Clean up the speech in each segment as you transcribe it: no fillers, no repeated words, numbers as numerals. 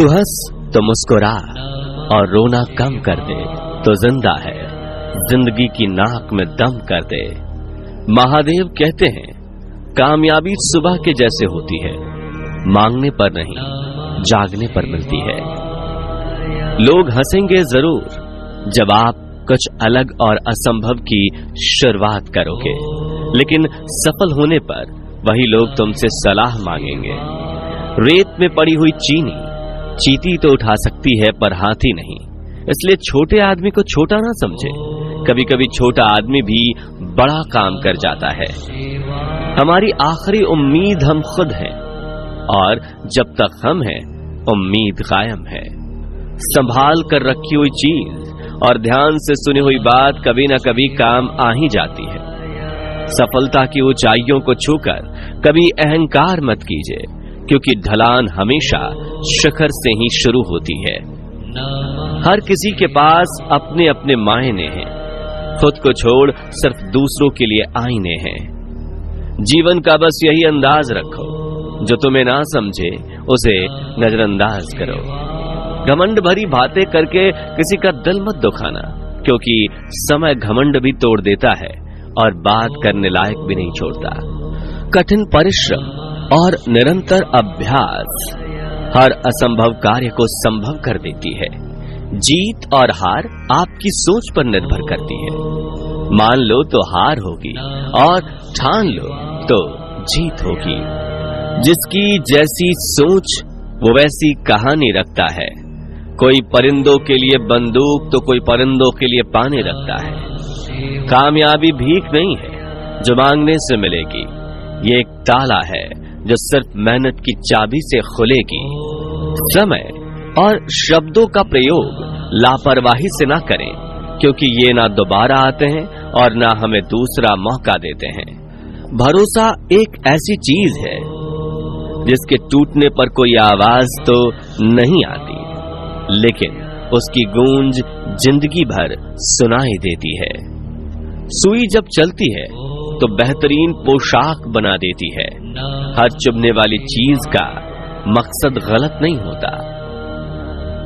तू हंस तो मुस्कुरा और रोना कम कर दे तो जिंदा है, जिंदगी की नाक में दम कर दे। महादेव कहते हैं कामयाबी सुबह के जैसे होती है, मांगने पर नहीं जागने पर मिलती है। लोग हंसेंगे जरूर जब आप कुछ अलग और असंभव की शुरुआत करोगे, लेकिन सफल होने पर वही लोग तुमसे सलाह मांगेंगे। रेत में पड़ी हुई चीनी चींटी तो उठा सकती है पर हाथी नहीं, इसलिए छोटे आदमी को छोटा ना समझे। कभी कभी छोटा आदमी भी बड़ा काम कर जाता है। हमारी आखिरी उम्मीद हम खुद हैं, और जब तक हम हैं उम्मीद कायम है। संभाल कर रखी हुई चीज और ध्यान से सुनी हुई बात कभी न कभी काम आ ही जाती है। सफलता की ऊंचाइयों को छूकर कभी अहंकार मत कीजिए, क्योंकि ढलान हमेशा शिखर से ही शुरू होती है। हर किसी के पास अपने अपने मायने हैं, खुद को छोड़ सिर्फ दूसरों के लिए आईने हैं। जीवन का बस यही अंदाज रखो, जो तुम्हें ना समझे उसे नजरअंदाज करो। घमंड भरी बातें करके किसी का दिल मत दुखाना, क्योंकि समय घमंड भी तोड़ देता है और बात करने लायक भी नहीं छोड़ता। कठिन परिश्रम और निरंतर अभ्यास हर असंभव कार्य को संभव कर देती है। जीत और हार आपकी सोच पर निर्भर करती है। मान लो तो हार होगी और ठान लो तो जीत होगी। जिसकी जैसी सोच वो वैसी कहानी रखता है। कोई परिंदों के लिए बंदूक तो कोई परिंदों के लिए पानी रखता है। कामयाबी भीख नहीं है जो मांगने से मिलेगी, ये एक ताला है जो सिर्फ मेहनत की चाबी से खुलेगी। समय और शब्दों का प्रयोग लापरवाही से ना करें, क्योंकि ये ना दोबारा आते हैं और ना हमें दूसरा मौका देते हैं। भरोसा एक ऐसी चीज है जिसके टूटने पर कोई आवाज तो नहीं आती, लेकिन उसकी गूंज जिंदगी भर सुनाई देती है। सुई जब चलती है तो बेहतरीन पोशाक बना देती है। हर चुभने वाली चीज का मकसद गलत नहीं होता।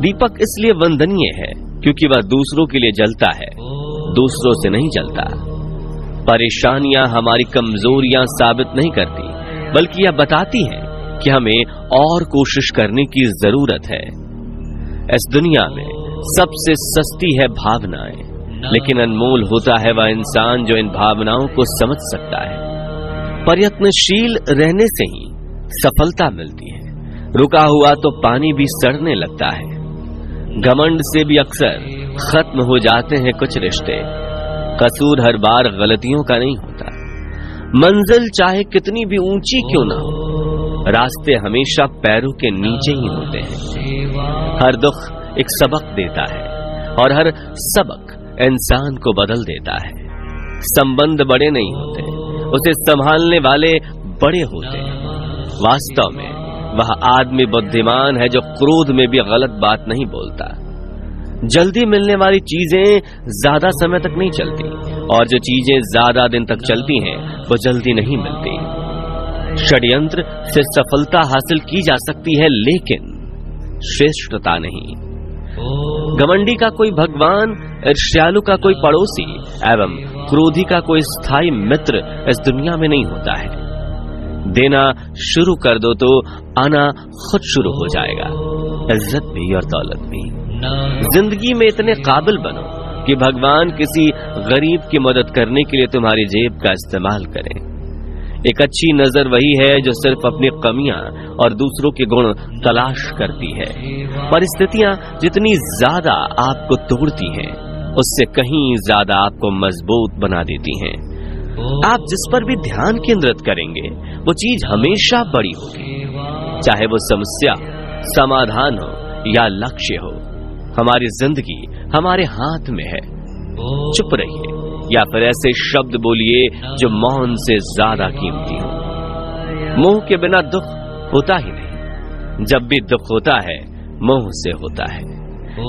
दीपक इसलिए वंदनीय है क्योंकि वह दूसरों के लिए जलता है, दूसरों से नहीं जलता। परेशानियां हमारी कमजोरियां साबित नहीं करती, बल्कि यह बताती हैं कि हमें और कोशिश करने की जरूरत है। इस दुनिया में सबसे सस्ती है भावनाएं, लेकिन अनमोल होता है वह इंसान जो इन भावनाओं को समझ सकता है। प्रयत्नशील रहने से ही सफलता मिलती है। रुका हुआ तो पानी भी सड़ने लगता है। घमंड से भी अक्सर खत्म हो जाते हैं कुछ रिश्ते। कसूर हर बार गलतियों का नहीं होता। मंजिल चाहे कितनी भी ऊंची क्यों ना हो, रास्ते हमेशा पैरों के नीचे ही होते हैं। हर दुख एक सबक देता है और हर सबक इंसान को बदल देता है। संबंध बड़े नहीं होते, उसे संभालने वाले बड़े होते हैं। वास्तव में वह आदमी बुद्धिमान है जो क्रोध में भी गलत बात नहीं बोलता। जल्दी मिलने वाली चीजें ज्यादा समय तक नहीं चलती, और जो चीजें ज्यादा दिन तक चलती हैं वो जल्दी नहीं मिलती। षड्यंत्र से सफलता हासिल की जा सकती है, लेकिन श्रेष्ठता नहीं। घमंडी का कोई भगवान, ईर्ष्यालु का कोई पड़ोसी एवं क्रोधी का कोई स्थायी मित्र इस दुनिया में नहीं होता है। देना शुरू कर दो तो आना खुद शुरू हो जाएगा, इज्जत भी और दौलत भी। जिंदगी में इतने काबिल बनो कि भगवान किसी गरीब की मदद करने के लिए तुम्हारी जेब का इस्तेमाल करें। एक अच्छी नजर वही है जो सिर्फ अपनी कमियां और दूसरों के गुण तलाश करती है। परिस्थितियां जितनी ज्यादा आपको तोड़ती हैं, उससे कहीं ज्यादा आपको मजबूत बना देती हैं। आप जिस पर भी ध्यान केंद्रित करेंगे वो चीज हमेशा बड़ी होगी, चाहे वो समस्या, समाधान हो या लक्ष्य हो। हमारी जिंदगी हमारे हाथ में है। चुप रहिए या फिर ऐसे शब्द बोलिए जो मौन से ज्यादा कीमती हो। मोह के बिना दुख होता ही नहीं। जब भी दुख होता है मोह से होता है।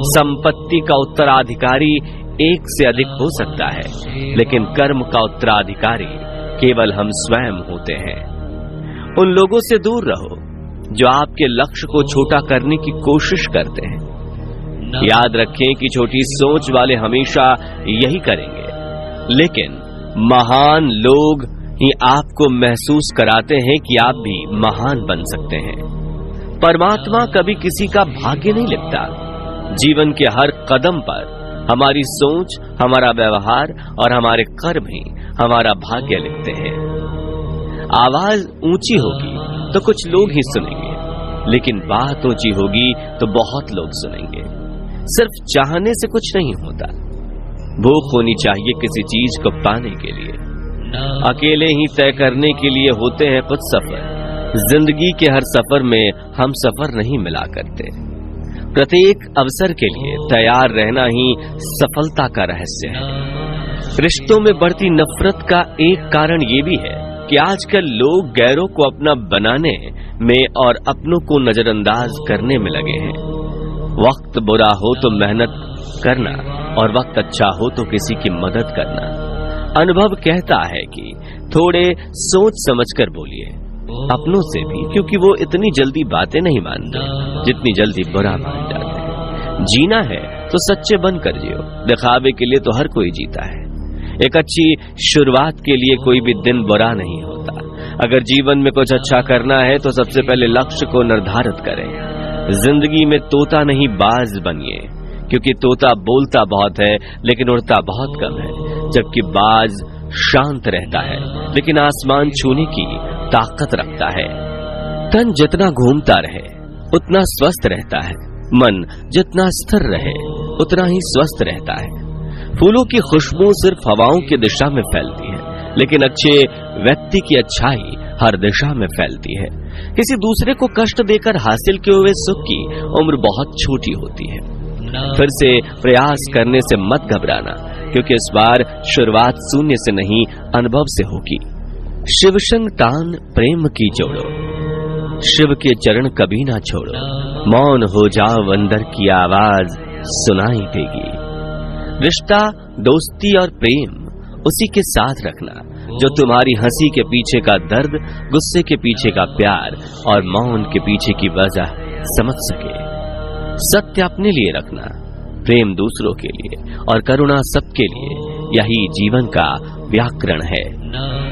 संपत्ति का उत्तराधिकारी एक से अधिक हो सकता है, लेकिन कर्म का उत्तराधिकारी केवल हम स्वयं होते हैं। उन लोगों से दूर रहो जो आपके लक्ष्य को छोटा करने की कोशिश करते हैं। याद रखें कि छोटी सोच वाले हमेशा यही करेंगे, लेकिन महान लोग ही आपको महसूस कराते हैं कि आप भी महान बन सकते हैं। परमात्मा कभी किसी का भाग्य नहीं लिखता। जीवन के हर कदम पर हमारी सोच, हमारा व्यवहार और हमारे कर्म ही हमारा भाग्य लिखते हैं। आवाज ऊंची होगी तो कुछ लोग ही सुनेंगे, लेकिन बात ऊंची होगी तो बहुत लोग सुनेंगे। सिर्फ चाहने से कुछ नहीं होता, भूख होनी चाहिए किसी चीज को पाने के लिए। अकेले ही तय करने के लिए होते हैं कुछ सफर। जिंदगी के हर सफर में हम सफर नहीं मिला करते। प्रत्येक अवसर के लिए तैयार रहना ही सफलता का रहस्य है। रिश्तों में बढ़ती नफरत का एक कारण ये भी है कि आजकल लोग गैरों को अपना बनाने में और अपनों को नजरअंदाज करने में लगे हैं। वक्त बुरा हो तो मेहनत करना और वक्त अच्छा हो तो किसी की मदद करना। अनुभव कहता है कि थोड़े सोच समझकर बोलिए, अपनों से भी, क्योंकि वो इतनी जल्दी बातें नहीं मानते जितनी जल्दी बुरा मान जाते हैं। जीना है तो सच्चे बनकर जियो। दिखावे के लिए तो हर कोई जीता है। एक अच्छी शुरुआत के लिए कोई भी दिन बुरा नहीं होता। अगर जीवन में कुछ अच्छा करना है तो सबसे पहले लक्ष्य को निर्धारित करें। जिंदगी में तोता नहीं बाज बनिए, क्योंकि तोता बोलता बहुत है लेकिन उड़ता बहुत कम है, जबकि बाज शांत रहता है लेकिन आसमान छूने की ताकत रखता है। तन जितना घूमता रहे उतना स्वस्थ रहता है। मन जितना स्थिर रहे उतना ही स्वस्थ रहता है। फूलों की खुशबू सिर्फ हवाओं की दिशा में फैलती है, लेकिन अच्छे व्यक्ति की अच्छाई हर दिशा में फैलती है। किसी दूसरे को कष्ट देकर हासिल किए हुए सुख की उम्र बहुत छोटी होती है। फिर से प्रयास करने से मत घबराना, क्योंकि इस बार शुरुआत शून्य से नहीं, अनुभव से होगी। शिव संग तान प्रेम की जोड़ो, शिव के चरण कभी ना छोड़ो। मौन हो जाओ, अंदर की आवाज सुनाई देगी। रिश्ता, दोस्ती और प्रेम उसी के साथ रखना जो तुम्हारी हंसी के पीछे का दर्द, गुस्से के पीछे का प्यार और मौन के पीछे की वजह समझ सके। सत्य अपने लिए रखना, प्रेम दूसरों के लिए और करुणा सबके लिए। यही जीवन का व्याकरण है।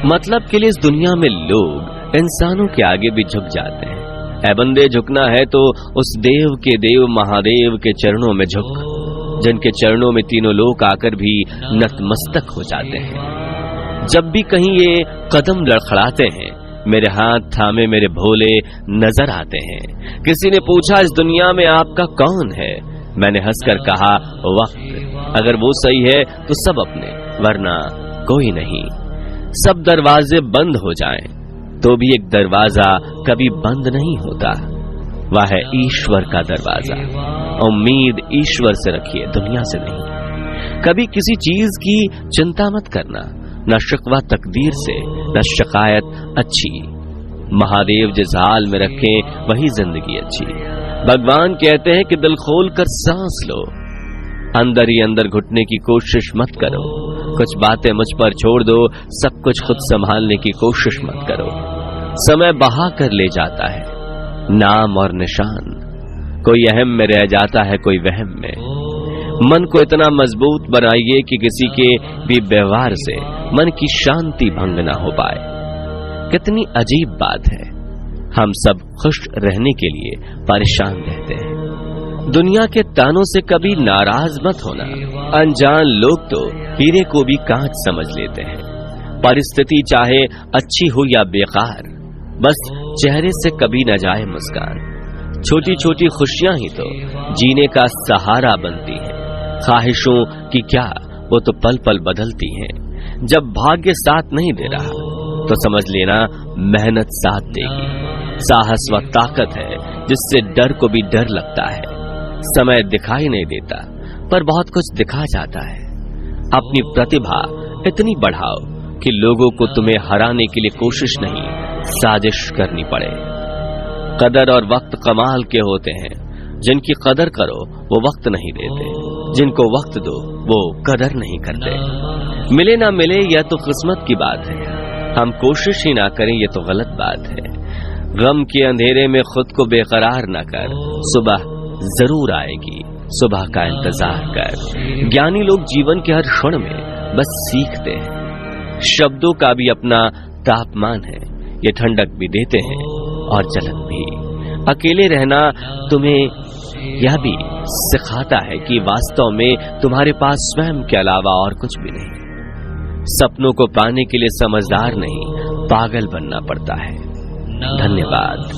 मतलब के लिए इस दुनिया में लोग इंसानों के आगे भी झुक जाते हैं। ऐ बंदे, झुकना है तो उस देव के देव महादेव के चरणों में झुक, जिनके चरणों में तीनों लोग आकर भी नतमस्तक हो जाते हैं। जब भी कहीं ये कदम लड़खड़ाते हैं, मेरे हाथ थामे मेरे भोले नजर आते हैं। किसी ने पूछा, इस दुनिया में आपका कौन है? मैंने हंसकर कहा, वक्त। अगर वो सही है तो सब अपने, वरना कोई नहीं। सब दरवाजे बंद हो जाएं तो भी एक दरवाजा कभी बंद नहीं होता, वह है ईश्वर का दरवाजा। उम्मीद ईश्वर से रखिए, दुनिया से नहीं। कभी किसी चीज की चिंता मत करना, न शिकवा तकदीर से, न शिकायत अच्छी। महादेव जिस हाल में रखें वही जिंदगी अच्छी। भगवान कहते हैं कि दिल खोल कर सांस लो, अंदर ही अंदर घुटने की कोशिश मत करो। कुछ बातें मुझ पर छोड़ दो, सब कुछ खुद संभालने की कोशिश मत करो। समय बहा कर ले जाता है नाम और निशान, कोई अहम में रह जाता है, कोई वहम में। मन को इतना मजबूत बनाइए कि किसी के भी व्यवहार से मन की शांति भंग ना हो पाए। कितनी अजीब बात है, हम सब खुश रहने के लिए परेशान रहते हैं। दुनिया के तानों से कभी नाराज मत होना। अनजान लोग तो हीरे को भी कांच समझ लेते हैं। परिस्थिति चाहे अच्छी हो या बेकार, बस चेहरे से कभी न जाए मुस्कान। छोटी छोटी खुशियां ही तो जीने का सहारा बनती हैं। ख्वाहिशों की क्या, वो तो पल पल बदलती हैं। जब भाग्य साथ नहीं दे रहा तो समझ लेना मेहनत साथ देगी। साहस व ताकत है जिससे डर को भी डर लगता है। समय दिखाई नहीं देता पर बहुत कुछ दिखा जाता है। अपनी प्रतिभा इतनी बढ़ाओ कि लोगों को तुम्हें हराने के लिए कोशिश नहीं, साजिश करनी पड़े। कदर और वक्त कमाल के होते हैं। जिनकी कदर करो वो वक्त नहीं देते, जिनको वक्त दो वो कदर नहीं करते। मिले ना मिले यह तो किस्मत की बात है, हम कोशिश ही ना करें ये तो गलत बात है। गम के अंधेरे में खुद को बेकरार न कर, सुबह जरूर आएगी, सुबह का इंतजार कर। ज्ञानी लोग जीवन के हर क्षण में बस सीखते हैं। शब्दों का भी अपना तापमान है, ये ठंडक भी देते हैं और जलन भी। अकेले रहना तुम्हें यह भी सिखाता है कि वास्तव में तुम्हारे पास स्वयं के अलावा और कुछ भी नहीं। सपनों को पाने के लिए समझदार नहीं, पागल बनना पड़ता है। धन्यवाद।